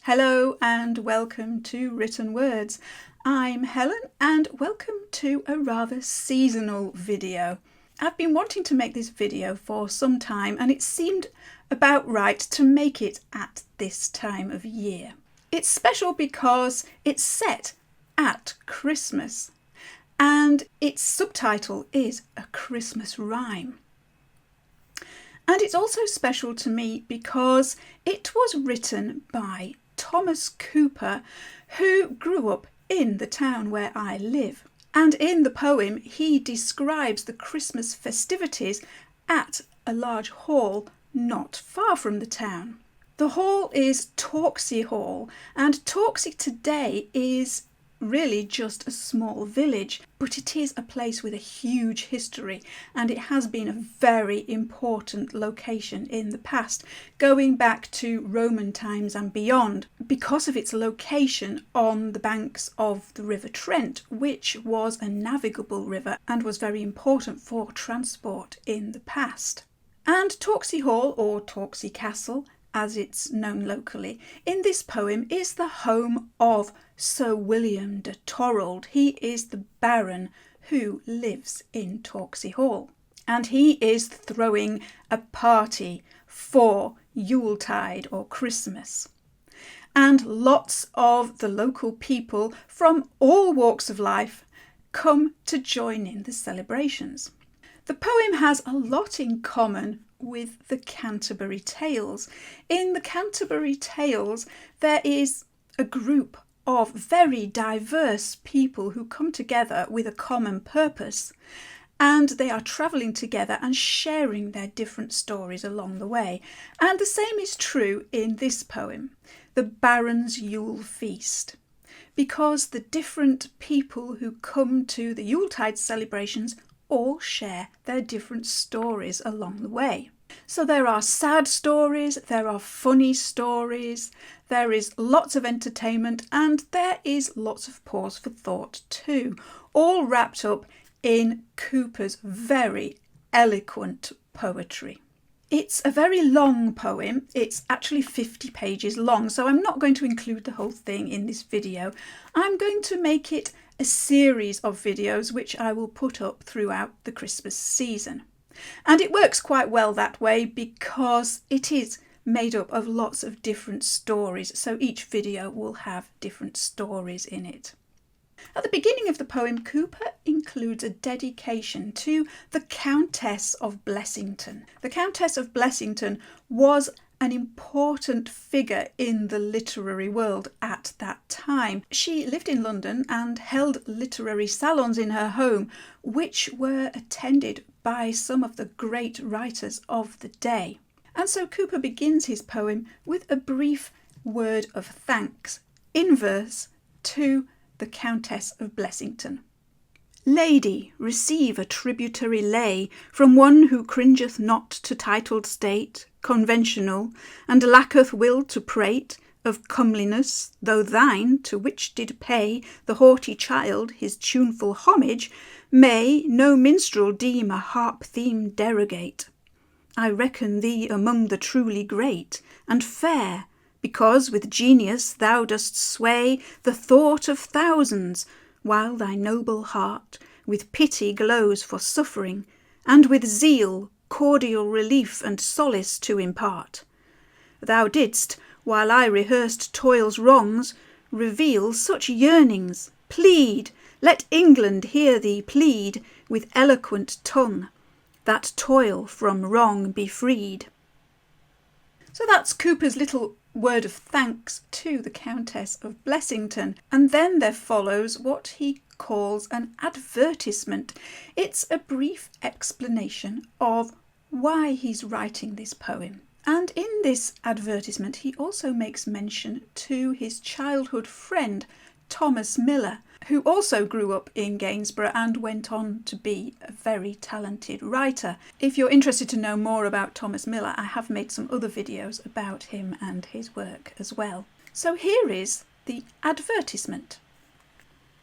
Hello and welcome to Written Words. I'm Helen and welcome to a rather seasonal video. I've been wanting to make this video for some time and it seemed about right to make it at this time of year. It's special because it's set at Christmas and its subtitle is A Christmas Rhyme. And it's also special to me because it was written by Thomas Cooper, who grew up in the town where I live. And in the poem, he describes the Christmas festivities at a large hall not far from the town. The hall is Torksey Hall, and Torksey today is really just a small village, but it is a place with a huge history and it has been a very important location in the past, going back to Roman times and beyond, because of its location on the banks of the River Trent, which was a navigable river and was very important for transport in the past. And Torksey Hall, or Torksey Castle as it's known locally, in this poem is the home of Sir William de Torrold. He is the Baron who lives in Torksey Hall. And he is throwing a party for Yuletide or Christmas. And lots of the local people from all walks of life come to join in the celebrations. The poem has a lot in common with the Canterbury Tales. In the Canterbury Tales, there is a group of very diverse people who come together with a common purpose, and they are travelling together and sharing their different stories along the way. And the same is true in this poem, The Baron's Yule Feast, because the different people who come to the Yuletide celebrations all share their different stories along the way. So there are sad stories, there are funny stories, there is lots of entertainment, and there is lots of pause for thought too, all wrapped up in Cooper's very eloquent poetry. It's a very long poem. It's actually 50 pages long, so I'm not going to include the whole thing in this video. I'm going to make it a series of videos which I will put up throughout the Christmas season. And it works quite well that way because it is made up of lots of different stories, so each video will have different stories in it. At the beginning of the poem, Cooper includes a dedication to the Countess of Blessington. The Countess of Blessington was an important figure in the literary world at that time. She lived in London and held literary salons in her home, which were attended by some of the great writers of the day. And so Cooper begins his poem with a brief word of thanks in verse to the Countess of Blessington. Lady, receive a tributary lay from one who cringeth not to titled state, conventional, and lacketh will to prate of comeliness, though thine, to which did pay the haughty child his tuneful homage, may no minstrel deem a harp theme derogate. I reckon thee among the truly great and fair, because with genius thou dost sway the thought of thousands, while thy noble heart with pity glows for suffering, and with zeal cordial relief and solace to impart. Thou didst, while I rehearsed toil's wrongs, reveal such yearnings, plead, let England hear thee plead with eloquent tongue, that toil from wrong be freed. So that's Cooper's little word of thanks to the Countess of Blessington, and then there follows what he calls an advertisement. It's a brief explanation of why he's writing this poem. And in this advertisement he also makes mention to his childhood friend Thomas Miller, who also grew up in Gainsborough and went on to be a very talented writer. If you're interested to know more about Thomas Miller, I have made some other videos about him and his work as well. So here is the advertisement.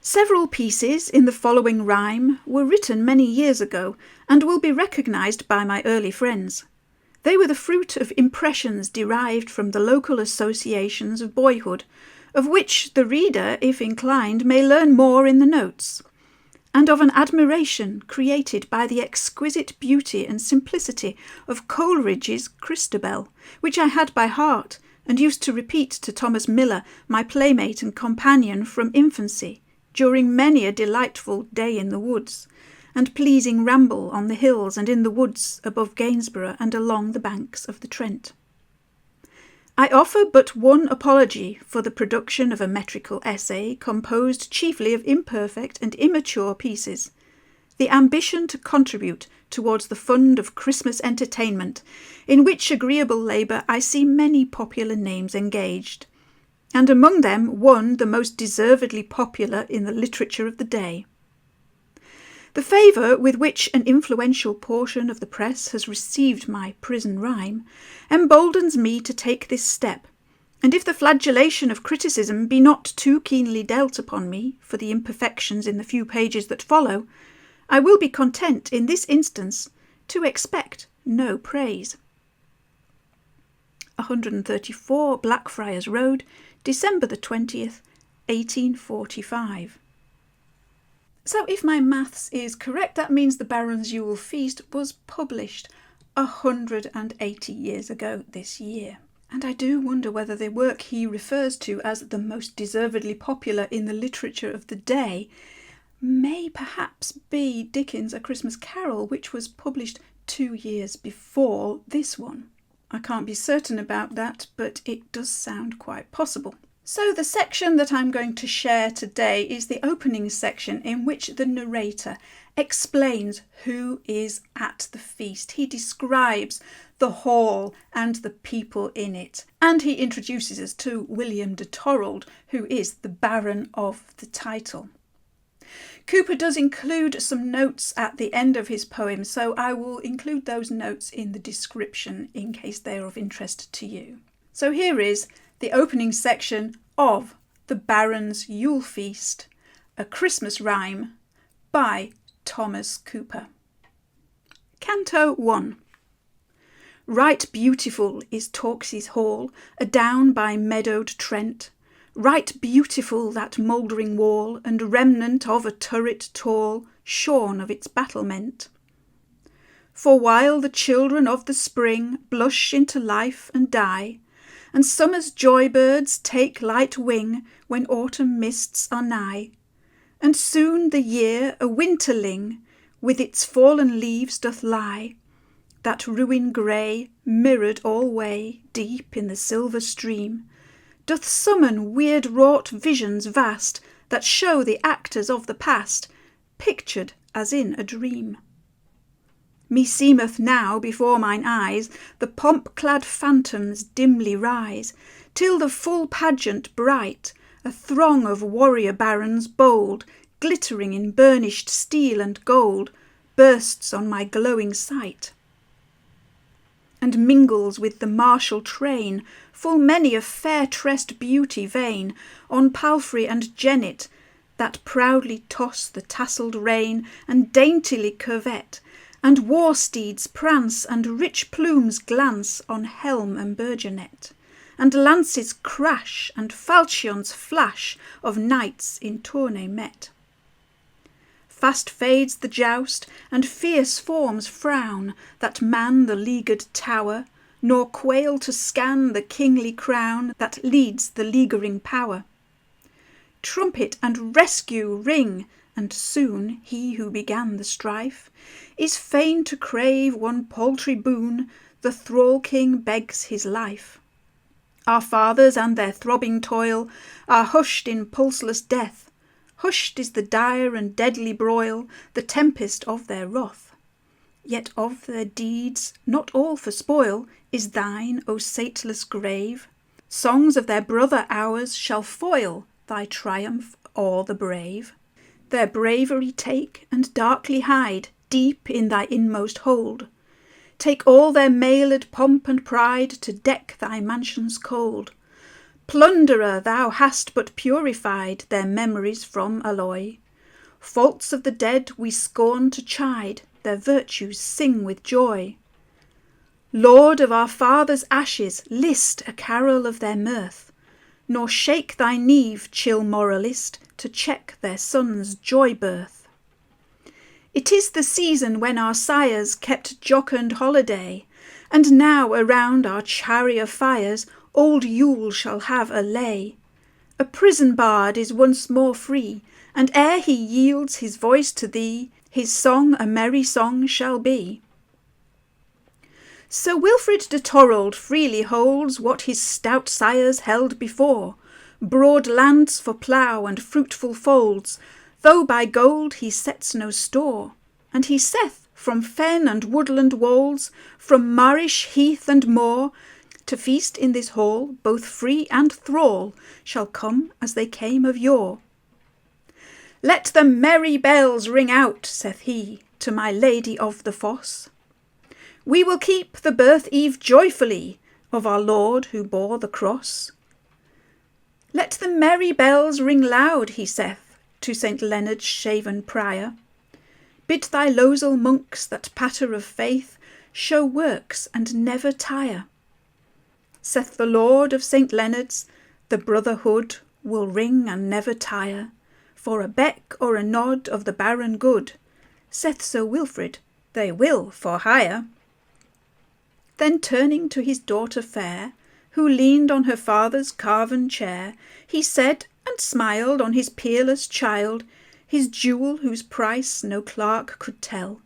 Several pieces in the following rhyme were written many years ago and will be recognised by my early friends. They were the fruit of impressions derived from the local associations of boyhood, of which the reader, if inclined, may learn more in the notes, and of an admiration created by the exquisite beauty and simplicity of Coleridge's Christabel, which I had by heart, and used to repeat to Thomas Miller, my playmate and companion from infancy, during many a delightful day in the woods, and pleasing ramble on the hills and in the woods above Gainsborough and along the banks of the Trent. I offer but one apology for the production of a metrical essay composed chiefly of imperfect and immature pieces, the ambition to contribute towards the fund of Christmas entertainment, in which agreeable labour I see many popular names engaged, and among them one the most deservedly popular in the literature of the day. The favour with which an influential portion of the press has received my prison rhyme emboldens me to take this step, and if the flagellation of criticism be not too keenly dealt upon me for the imperfections in the few pages that follow, I will be content in this instance to expect no praise. 134 Blackfriars Road, December the 20th, 1845. So if my maths is correct, that means the Baron's Yule Feast was published 180 years ago this year. And I do wonder whether the work he refers to as the most deservedly popular in the literature of the day may perhaps be Dickens' A Christmas Carol, which was published 2 years before this one. I can't be certain about that, but it does sound quite possible. So the section that I'm going to share today is the opening section, in which the narrator explains who is at the feast. He describes the hall and the people in it, and he introduces us to William de Torald, who is the Baron of the title. Cooper does include some notes at the end of his poem, so I will include those notes in the description in case they are of interest to you. So here is the opening section of The Baron's Yule Feast, a Christmas Rhyme by Thomas Cooper. Canto 1. Right beautiful is Torksey Hall, adown by meadowed Trent. Right beautiful that mouldering wall, and remnant of a turret tall, shorn of its battlement. For while the children of the spring blush into life and die, and summer's joy-birds take light wing when autumn mists are nigh, and soon the year a winterling with its fallen leaves doth lie, that ruin grey, mirrored alway deep in the silver stream, doth summon weird-wrought visions vast that show the actors of the past, pictured as in a dream. Meseemeth now before mine eyes the pomp-clad phantoms dimly rise, till the full pageant bright, a throng of warrior barons bold, glittering in burnished steel and gold, bursts on my glowing sight, and mingles with the martial train, full many of fair-tressed beauty vain, on palfrey and jennet, that proudly toss the tasselled rein, and daintily curvet, and war steeds prance, and rich plumes glance on helm and burgonet, and lances crash, and falchions flash of knights in tourney met. Fast fades the joust, and fierce forms frown that man the leaguered tower, nor quail to scan the kingly crown that leads the leaguering power. Trumpet and rescue ring, and soon he who began the strife is fain to crave one paltry boon, the thrall-king begs his life. Our fathers and their throbbing toil are hushed in pulseless death, hushed is the dire and deadly broil, the tempest of their wrath. Yet of their deeds, not all for spoil, is thine, O sateless grave. Songs of their brother hours shall foil thy triumph o'er the brave. Their bravery take and darkly hide deep in thy inmost hold. Take all their mailed pomp and pride to deck thy mansions cold. Plunderer, thou hast but purified their memories from alloy. Faults of the dead we scorn to chide, their virtues sing with joy. Lord of our fathers' ashes, list a carol of their mirth, nor shake thy neve, chill moralist, to check their sons' joy birth. It is the season when our sires kept jocund holiday, and now around our chariot fires old Yule shall have a lay. A prison bard is once more free, and ere he yields his voice to thee, his song a merry song shall be. Sir Wilfrid de Thorold freely holds what his stout sires held before, broad lands for plough and fruitful folds, though by gold he sets no store. And he saith, from fen and woodland wolds, from marish, heath and moor, to feast in this hall, both free and thrall shall come as they came of yore. Let the merry bells ring out, saith he, to my lady of the foss. We will keep the birth-eve joyfully of our Lord who bore the cross. Let the merry bells ring loud, he saith, to St. Leonard's shaven prior. Bid thy losel monks that patter of faith show works and never tire. Saith the Lord of St. Leonard's, the brotherhood will ring and never tire, for a beck or a nod of the baron good. Saith Sir Wilfrid, they will for hire. Then turning to his daughter fair, who leaned on her father's carven chair, he said, and smiled on his peerless child, his jewel whose price no clerk could tell,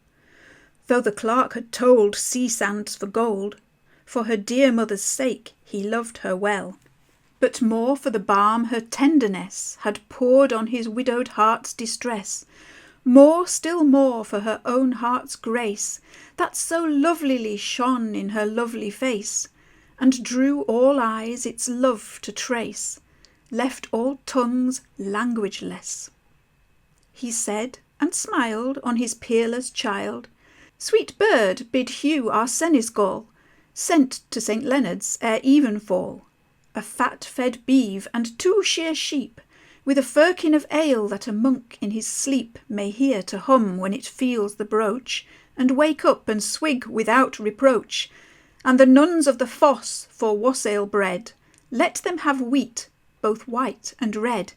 though the clerk had told sea sands for gold. For her dear mother's sake he loved her well, but more for the balm her tenderness had poured on his widowed heart's distress, more, still more, for her own heart's grace, that so lovelily shone in her lovely face, and drew all eyes its love to trace, left all tongues languageless. He said, and smiled on his peerless child, Sweet bird, bid Hugh our seneschal, sent to St. Leonard's ere evenfall, a fat-fed beeve and 2 sheer sheep, with a firkin of ale that a monk in his sleep may hear to hum when it feels the broach, and wake up and swig without reproach. And the nuns of the foss for wassail bread, let them have wheat, both white and red,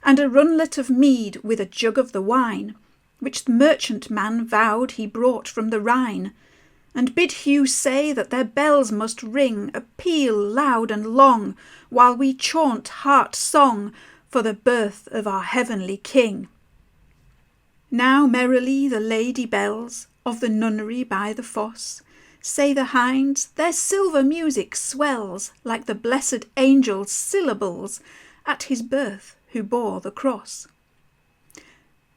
and a runlet of mead with a jug of the wine, which the merchant man vowed he brought from the Rhine. And bid Hugh say that their bells must ring a peal loud and long, while we chaunt heart song for the birth of our heavenly King. Now merrily the lady bells of the nunnery by the foss, say the hinds, their silver music swells like the blessed angel's syllables at his birth who bore the cross.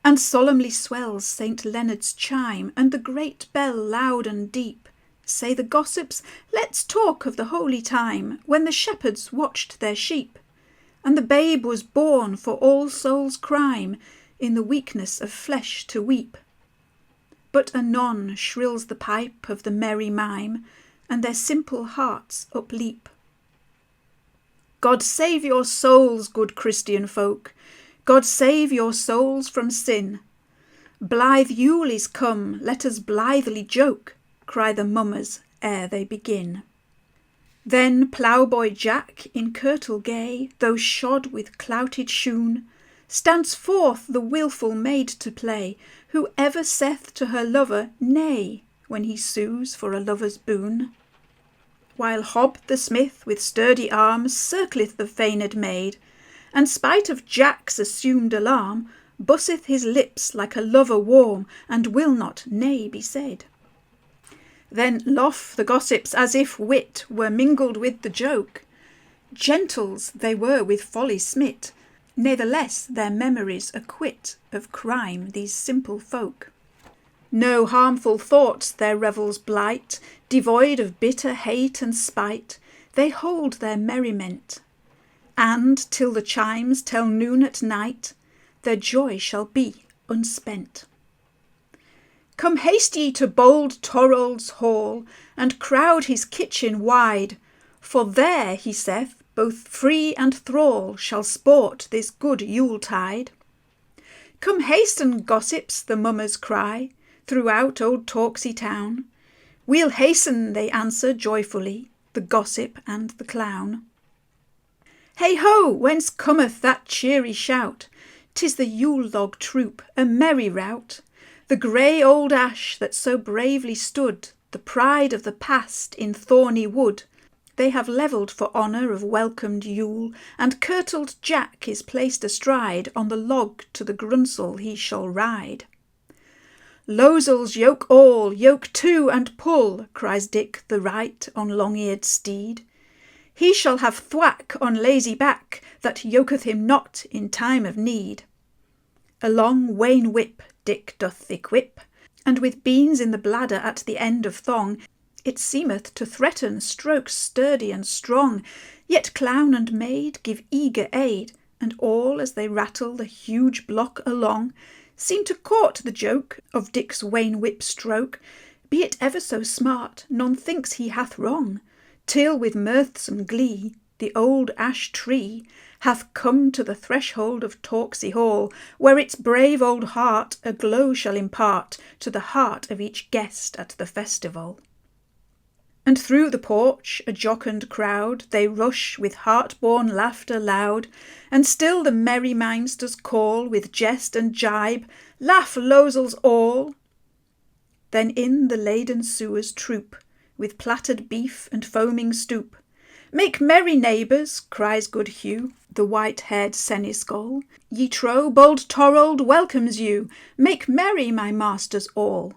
And solemnly swells St. Leonard's chime, and the great bell loud and deep. Say the gossips, let's talk of the holy time, when the shepherds watched their sheep, and the babe was born for all souls' crime, in the weakness of flesh to weep. But anon shrills the pipe of the merry mime, and their simple hearts upleap. God save your souls, good Christian folk, God save your souls from sin. Blithe Yule is come, let us blithely joke, cry the mummers ere they begin. Then ploughboy Jack, in kirtle gay, though shod with clouted shoon, stands forth the wilful maid to play, who ever saith to her lover nay, when he sues for a lover's boon. While Hob the smith with sturdy arms circleth the feigned maid, and spite of Jack's assumed alarm, busseth his lips like a lover warm, and will not nay be said. Then loff the gossips as if wit were mingled with the joke. Gentles they were with folly smit, natheless their memories acquit of crime these simple folk. No harmful thoughts their revels blight, devoid of bitter hate and spite, they hold their merriment. And till the chimes tell noon at night, their joy shall be unspent. Come haste ye to bold Thorold's hall, and crowd his kitchen wide, for there, he saith, both free and thrall shall sport this good Yule-tide. Come hasten, gossips, the mummers cry, throughout old Torksey town. We'll hasten, they answer joyfully, the gossip and the clown. Hey ho, whence cometh that cheery shout? 'Tis the Yule log troop, a merry rout. The grey old ash that so bravely stood, the pride of the past in thorny wood, they have levelled for honour of welcomed Yule, and kirtled Jack is placed astride on the log to the grunsel he shall ride. Losels, yoke all, yoke to and pull, cries Dick the right on long-eared steed. He shall have thwack on lazy back that yoketh him not in time of need. A long wain whip Dick doth equip, and with beans in the bladder at the end of thong, it seemeth to threaten strokes sturdy and strong. Yet clown and maid give eager aid, and all as they rattle the huge block along, seem to court the joke of Dick's wain whip stroke. Be it ever so smart, none thinks he hath wrong, till with mirthsome glee the old ash tree hath come to the threshold of Torksey Hall, where its brave old heart a glow shall impart to the heart of each guest at the festival. And through the porch, a jocund crowd, they rush with heart-born laughter loud, and still the merry minsters call with jest and jibe, "Laugh, losels all!" Then in the laden sewers troop, with plattered beef and foaming stoop. "Make merry, neighbours," cries good Hugh, the white-haired seneschal. "Ye trow bold Thorold welcomes you. Make merry, my masters all."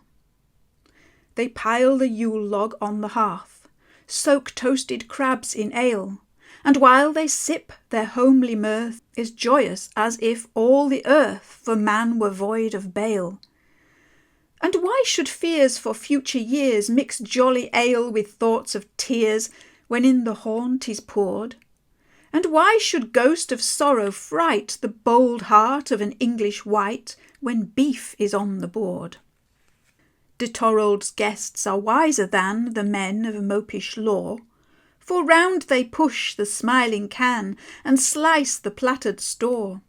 They pile the Yule log on the hearth, soak toasted crabs in ale, and while they sip, their homely mirth is joyous as if all the earth for man were void of bale. And why should fears for future years mix jolly ale with thoughts of tears when in the horn 'tis poured? And why should ghost of sorrow fright the bold heart of an English wight when beef is on the board? De Thorold's guests are wiser than the men of mopish lore, for round they push the smiling can and slice the plattered store,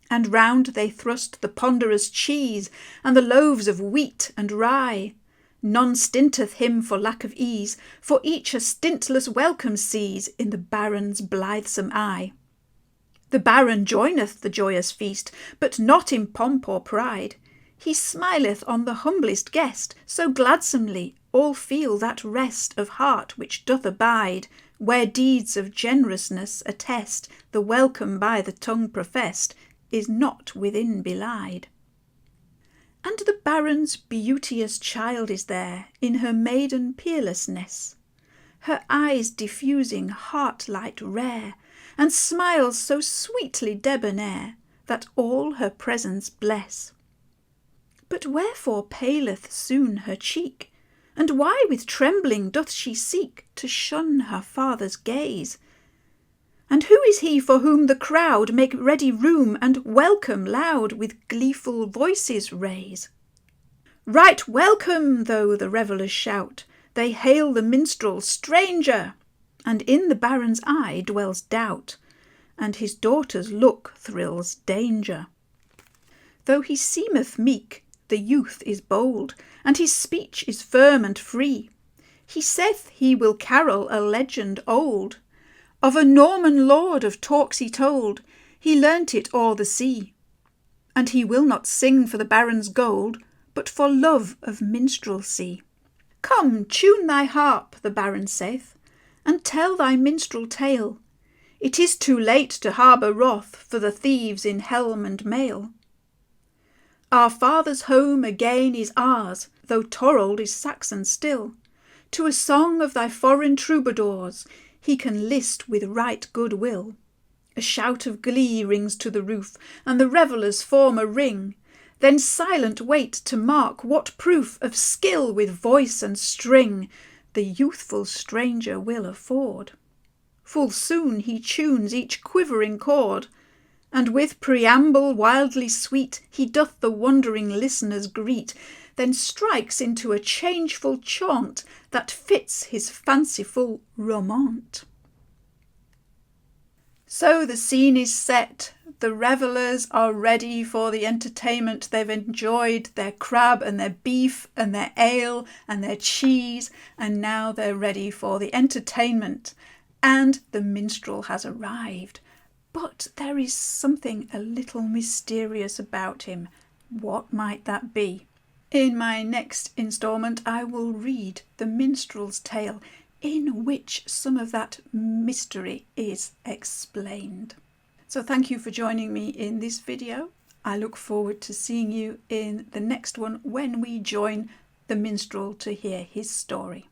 and round they thrust the ponderous cheese and the loaves of wheat and rye. None stinteth him for lack of ease, for each a stintless welcome sees in the Baron's blithesome eye. The Baron joineth the joyous feast, but not in pomp or pride. He smileth on the humblest guest, so gladsomely all feel that rest of heart which doth abide, where deeds of generousness attest the welcome by the tongue professed is not within belied. And the Baron's beauteous child is there in her maiden peerlessness, her eyes diffusing heart-light rare, and smiles so sweetly debonair that all her presence bless. But wherefore paleth soon her cheek, and why with trembling doth she seek to shun her father's gaze? And who is he for whom the crowd make ready room and welcome loud with gleeful voices raise? Right welcome, though the revellers shout, they hail the minstrel stranger, and in the Baron's eye dwells doubt, and his daughter's look thrills danger. Though he seemeth meek, the youth is bold, and his speech is firm and free. He saith he will carol a legend old, of a Norman lord of Torksey told, he learnt it o'er the sea. And he will not sing for the Baron's gold, but for love of minstrelsy. Come, tune thy harp, the Baron saith, and tell thy minstrel tale. It is too late to harbour wrath for the thieves in helm and mail. Our father's home again is ours, though Thorold is Saxon still. To a song of thy foreign troubadours he can list with right good will. A shout of glee rings to the roof, and the revellers form a ring, then silent wait to mark what proof of skill with voice and string the youthful stranger will afford. Full soon he tunes each quivering chord, and with preamble wildly sweet he doth the wondering listeners greet, then strikes into a changeful chaunt that fits his fanciful romaunt. So the scene is set, The revellers are ready for the entertainment. They've enjoyed their crab and their beef and their ale and their cheese, and now they're ready for the entertainment. And the minstrel has arrived. But there is something a little mysterious about him. What might that be? In my next instalment, I will read The Minstrel's Tale, in which some of that mystery is explained. So thank you for joining me in this video. I look forward to seeing you in the next one when we join the minstrel to hear his story.